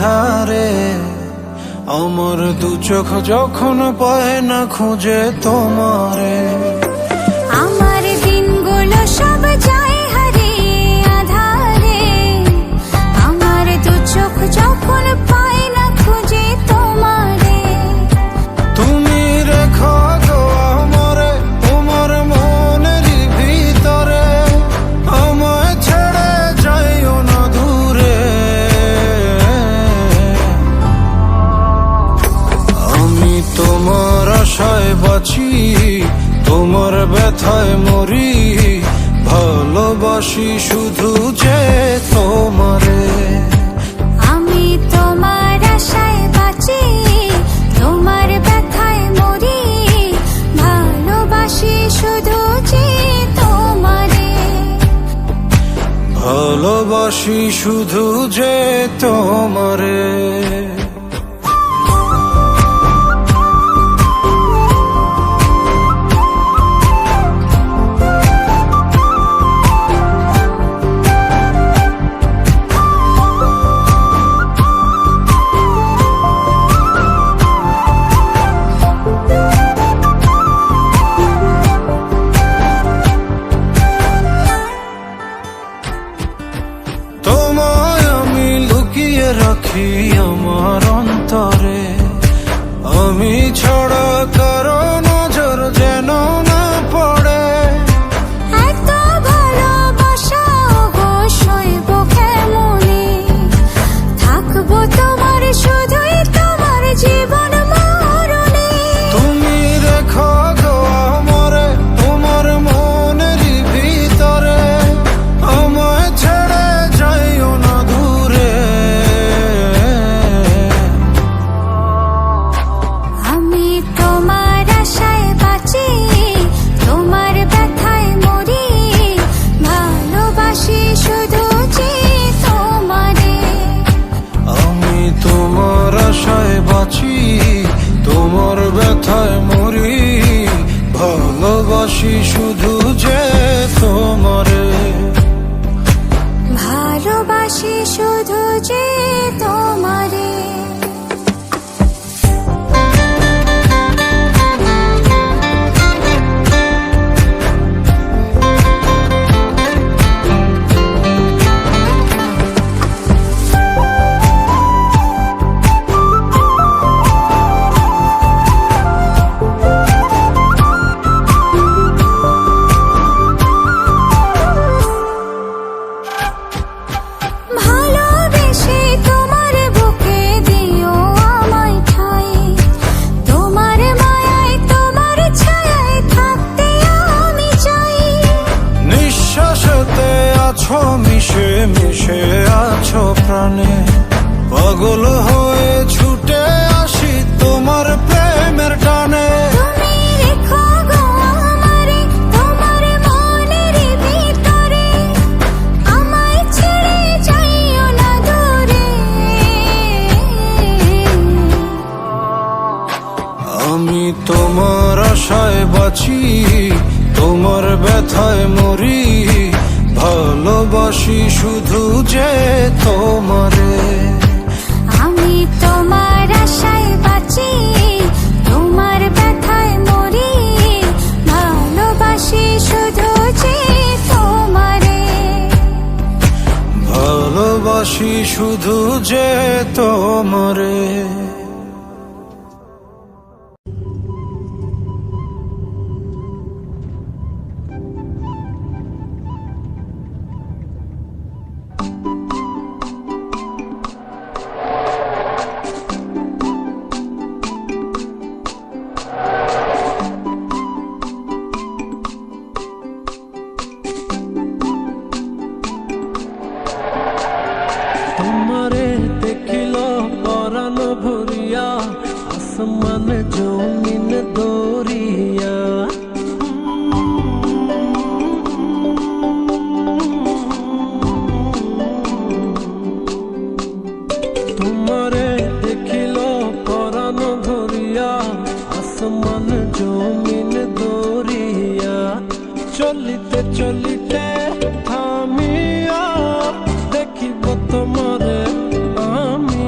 আধারে আমার দু চোখ যখন পায় না খুঁজে তোমারে। আমার দিনগুলো সব যায় হারিয়ে আধারে, আমার দু চোখ যখন পায় না খুঁজে তোমারে। তুমি রেখো গো আমারে তোমার মনের ভিতরে, আমায় ছেড়ে যাইও না দূরে। আমি তোমার আশায় বাঁচি, তোমার ব্যথায় মরি, ভালোবাসি শুধু যে তোমারে। আমি তোমার আশায় বাঁচি, তোমার ব্যথায় মরি, ভালোবাসি শুধু যে তোমারে। ভালোবাসি শুধু যে তোমারে। তোমায় আমি লুকিয়ে রাখি আমার অন্তরে, আমি ছাড়া কারো নজর যেন না পড়ে। এত ভালোবাসা অবশ্যইব কেমনে, থাকবো তোমার শুধুই তোমার জীবন মরণে। তুমি রেখো গো আমারে তোমার মনের ভিতরে, আমায় ছেড়ে যাইও না দূরে। আমি তোমার আশায় বাঁচি, তোমার ব্যথায় মরি, ভালোবাসি শুধু যে তোমারে। আমি তোমার আশায় বাঁচি, তোমার ব্যথায় মরি, ভালোবাসি শুধু যে তোমারে। ভালোবাসি শুধু যে তোমারে। ভালোবেসে তোমার বুকে দিও আমায় ঠাই, তোমার মায়ায় তোমার ছায়ায় থাকতে আমি চাই। নিঃশ্বাসেতে আছো মিশে মিশে আছো প্রাণে, পাগল হয়ে ছুটে আসি তোমার প্রেমের টানে। তুমি রেখো গো আমারে তোমার মনের ভিতরে, আমায় ছেড়ে যাইও না দূরে। আমি তোমার আশায় বাঁচি, তোমার ব্যথায় মরি, ভালোবাসি শুধু যে তোমারে। আমি তোমার আশায় বাঁচি, তোমার ব্যথায় মরি, ভালোবাসি শুধু যে তোমারে। ভালোবাসি শুধু যে তোমারে। তোমারে দেখিল পরাণ ভরিয়া, আসমান জমিন দরিয়া। তোমারে দেখিল পরাণ ভরিয়া, আসমান জমিন দরিয়া। চলিতে চলিতে থামিয়া দেখিব তোমারে আমি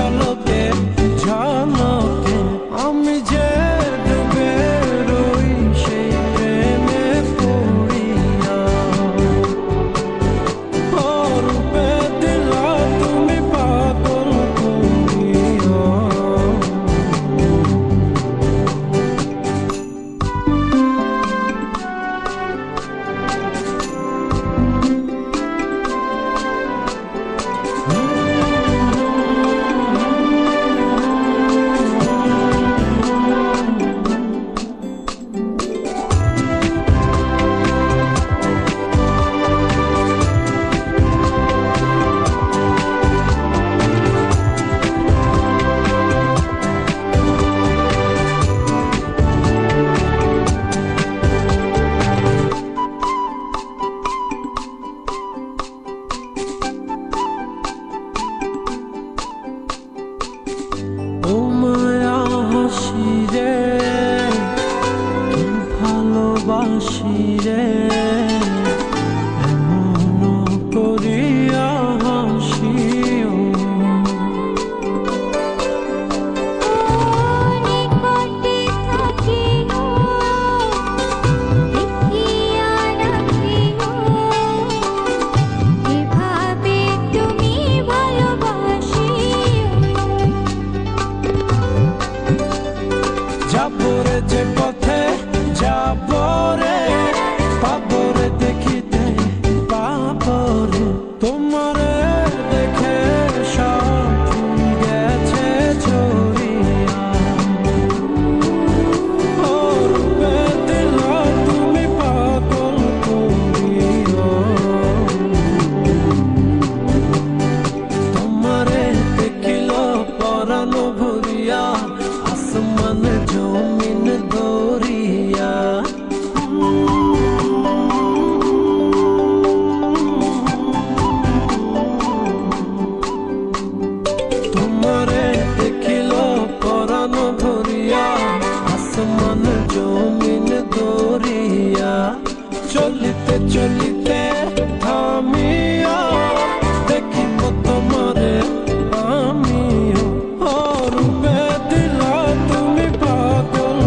ঝলকে ঝলকে আমি যে ডুবে রই সেই প্রেমে পড়িয়া। ও রূপে দিলা তুমি পাগল করিয়া। ও মায়া হাসি রে ভালোবাসি রে এমন করিয়া হাসিও। নিকটে থাকিও দেখিয়া রাখিও এভাবে তুমি ভালোবাসিও। যাবরে যে পথে যাবরে পাবরে দেখিতে পাবরে তোমারে দেখে সব ফুল গেছে ঝরিয়া। ও রূপে দিলা তুমি পাগল করিয়া। তোমারে দেখিল পরাণ ভরিয়া আসমান জমিন দরিয়া। তোমারে দেখিল পরাণ ভরিয়া আসমান জমিন দরিয়া। চলিতে চলিতে থামিয়া দেখিব তোমারে আমিও। ও রূপে দিলা তুমি পাগল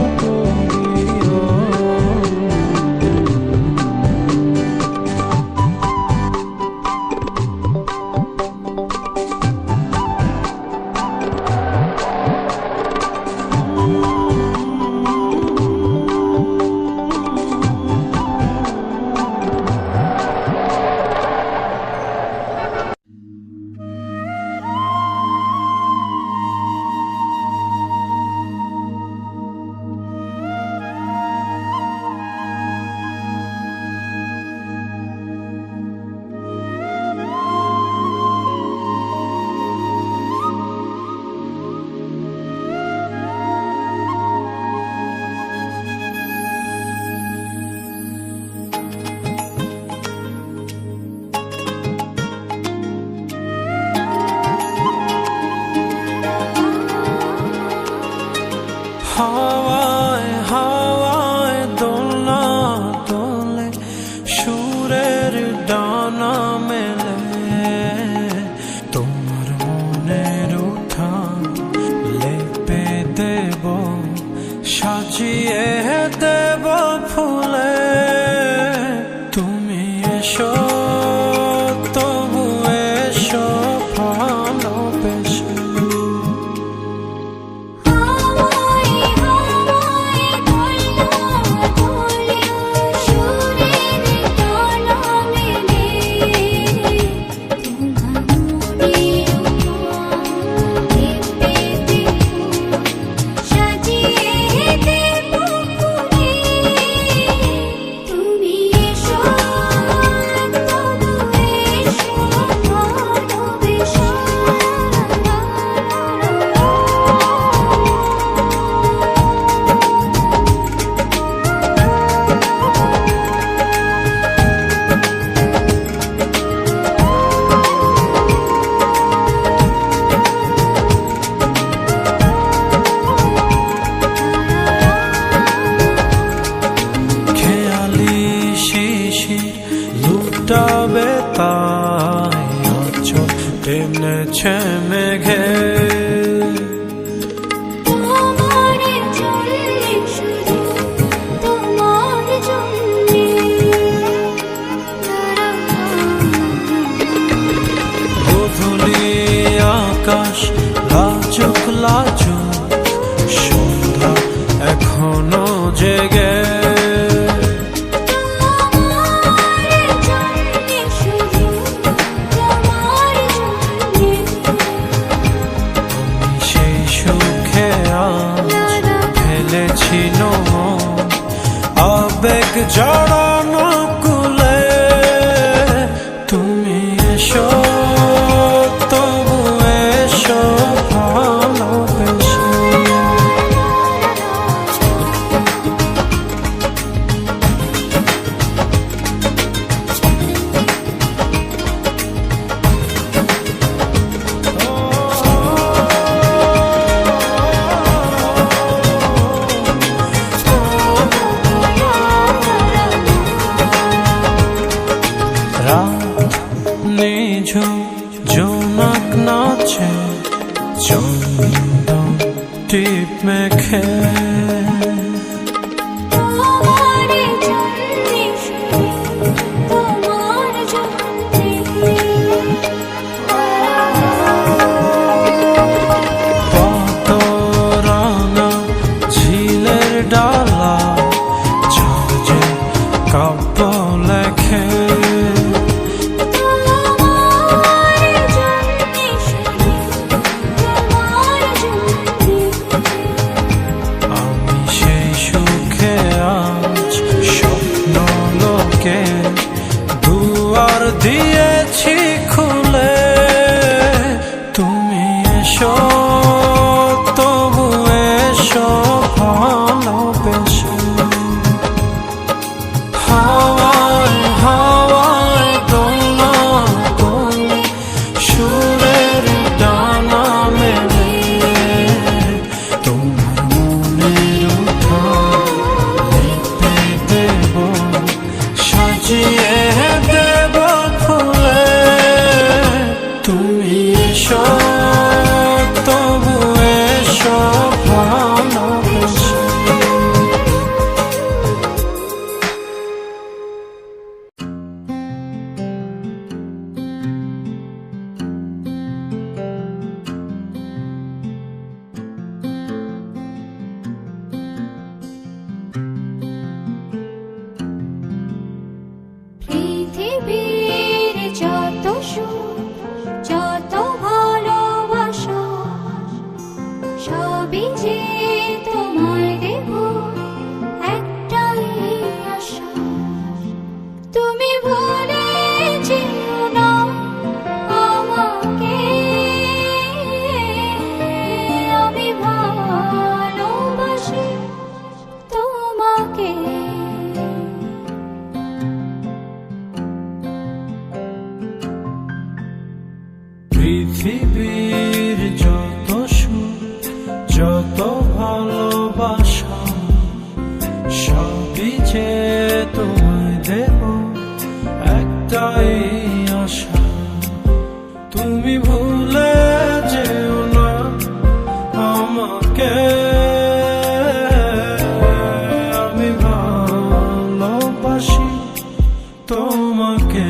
শুক্লা চোখ সন্ধ্যা এখনো জেগে সেই সুখে আজ ফেলেছিল আবেগ জড়ানো কুলে তুমি এসো তবু এসো ভালোবেসে রাত নিঝুম জোনাক নাচে চন্দন টিপ মেখে পাতরাঙা ঝিলের ডালা ঝাঁঝে কাব্য লেখে আমি সেই সুখে আজ স্বপ্ন লোকে দুয়ার দিয়েছি খুলে তুমি এসো তবু এসো ভালোবেসে হাওয়ায় হাওয়ায় দোলা দোলে সুরের ডানা মেলে তোমার মনের উঠান লেপে দেব সাজিয়ে দেব ফুলে তুমি এসো তবু এসো ভালোবেসে পৃথিবীর যত সুখ যত ভালোবাসা সবই যে তোমায় দেব একটাই আশা তুমি ভুলে যেও না আমাকে আমি ভালোবাসি তোমাকে পৃথিবীর যত সুখ যত ভালোবাসা সবই যে তোমায় দেব একটাই আশা তুমি ভুলে যেও না আমাকে আমি ভালোবাসি তোমাকে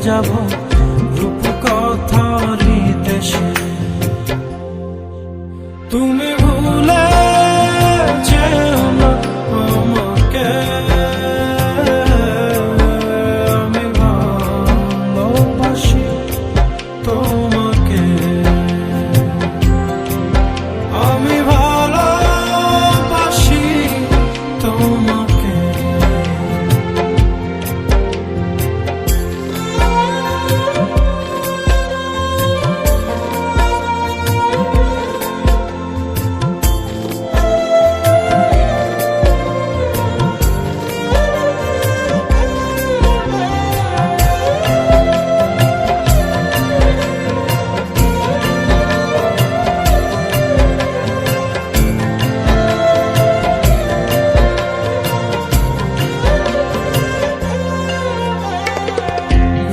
যাব রূপকথারি দেশে তুমি ভুলে যেও না আমাকে, আমি ভালোবাসি তোমাকে, আমি ভালোবাসি তোমাকে।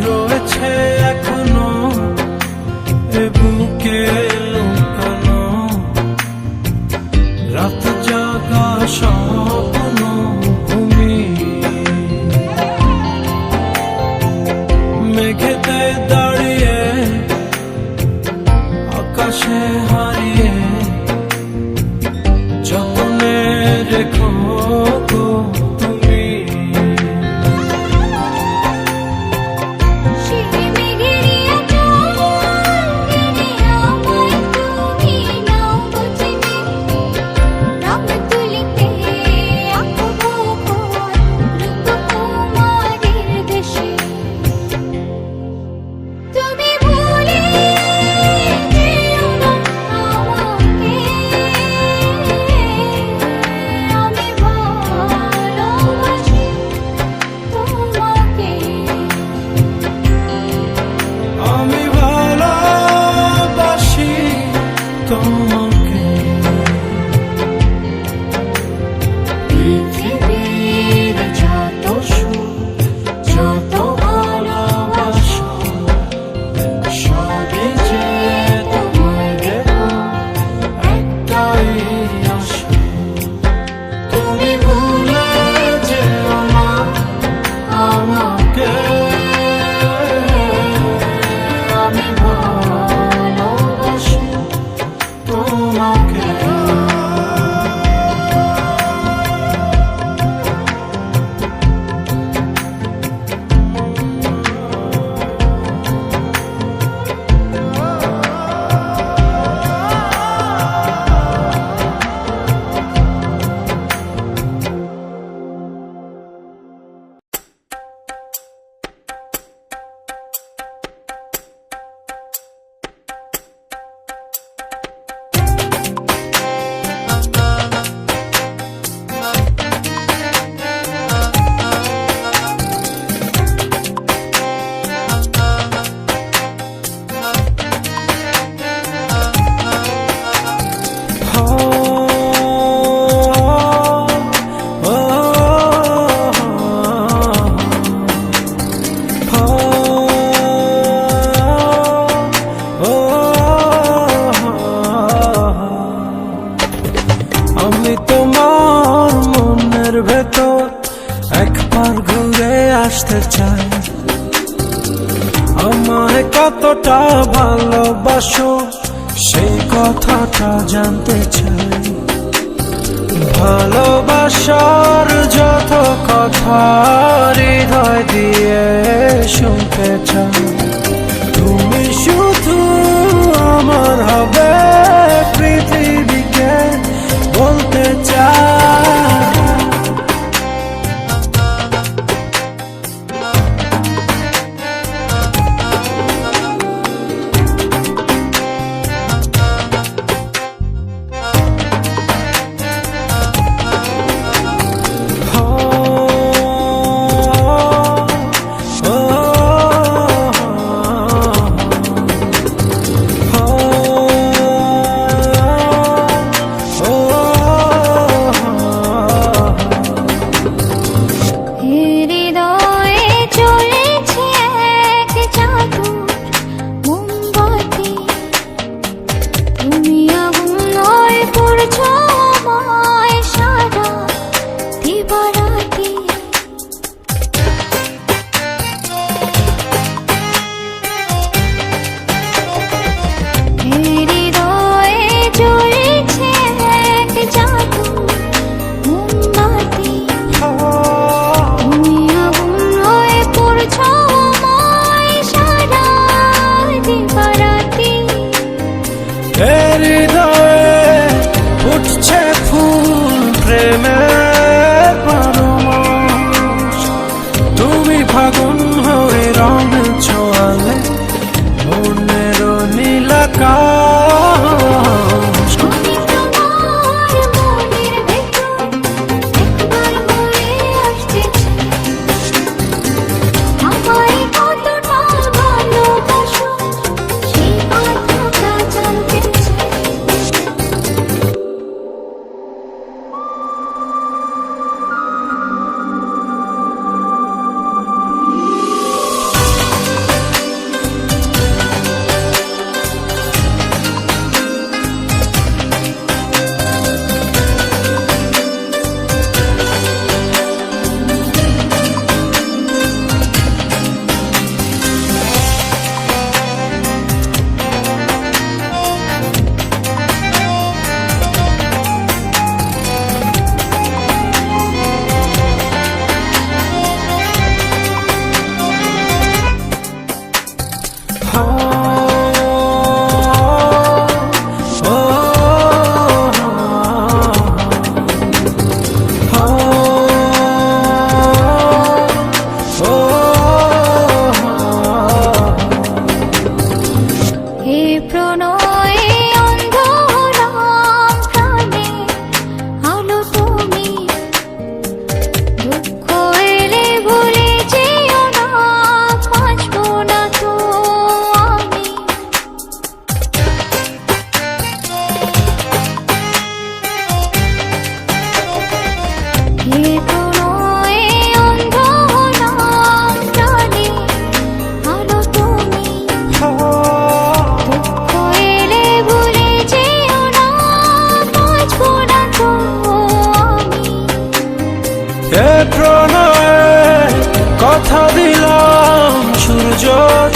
রয়েছে এখনো এ বুকে লুকানো রাত জাগা স্বপ্ন ভূমি, মেঘেতে দাঁড়িয়ে আকাশে হারিয়ে যতনে রেখো গো তুমি। সেই মেঘের আঁচল টেনে আমায় তুমি নাও গো চিনে, রং তুলিতে আঁকবো ঘর রূপকুমারীর দেশে। তুমি ভুলে যেও না আমাকে, আমি ভালোবাসি তোমাকে। আমি ভালোবাসি তোমাকে। পৃথিবীর যত সুখ যত ভালোবাসা সবই যে তোমায় দেব একটাই আশা, তুমি ভুলে যেও না আমাকে, আমি ভালোবাসি তোমাকে। আমি তোমার মনের ভেতর একবার ঘুরে আসতে চাই, আমায় কতটা ভালোবাসো সেই কথাটা জানতে চাই। ভালোবাসার যত কথা হৃদয় দিয়ে শুনতে চাই, তুমি শুধু আমার হবে পৃথিবীকে বলতে চাই। প্রেমের পরমাস। তুমি ফাগুন হয়ে রং ছোঁয়ালে মনের নীলাকাশ। আমি তোমার মনের ভেতর একবার ঘুরে আসতে চাই, আমায় কতটা ভালোবাসো সেই কথাটা জানতে চাই। হে প্রণয়ে অন্ধ হলাম প্রাণে, আলো তুমি দুঃখ এলে ভুলে যেও না, বাঁচবো না তো আমি। হে প্রণয়ে অন্ধ হলাম প্রাণে, আলো তুমি দুঃখ এলে ভুলে যেও না, বাঁচবো না তো আমি। এ প্রণয়ে কথা দিলাম সূর্য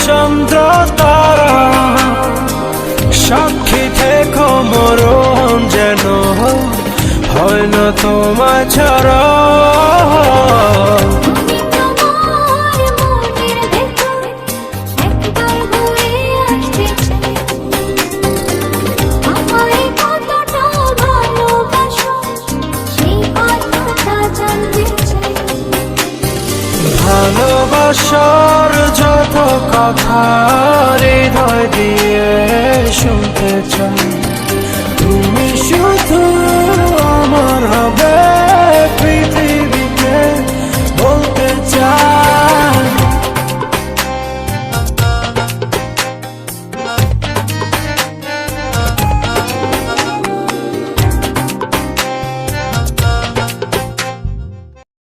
চন্দ্র তারা, সাক্ষী থেকো মরণ যেন হয় না তোমায় ছাড়া। আমি তোমার মনের ভেতর একবার ঘুরে আসতে চাই, আমায় কতটা ভালোবাসো সেই কথাটা জানতে চাই। ভালোবাসার যত কথা হৃদয় দিয়ে শুনতে চাই, তুমি শুধু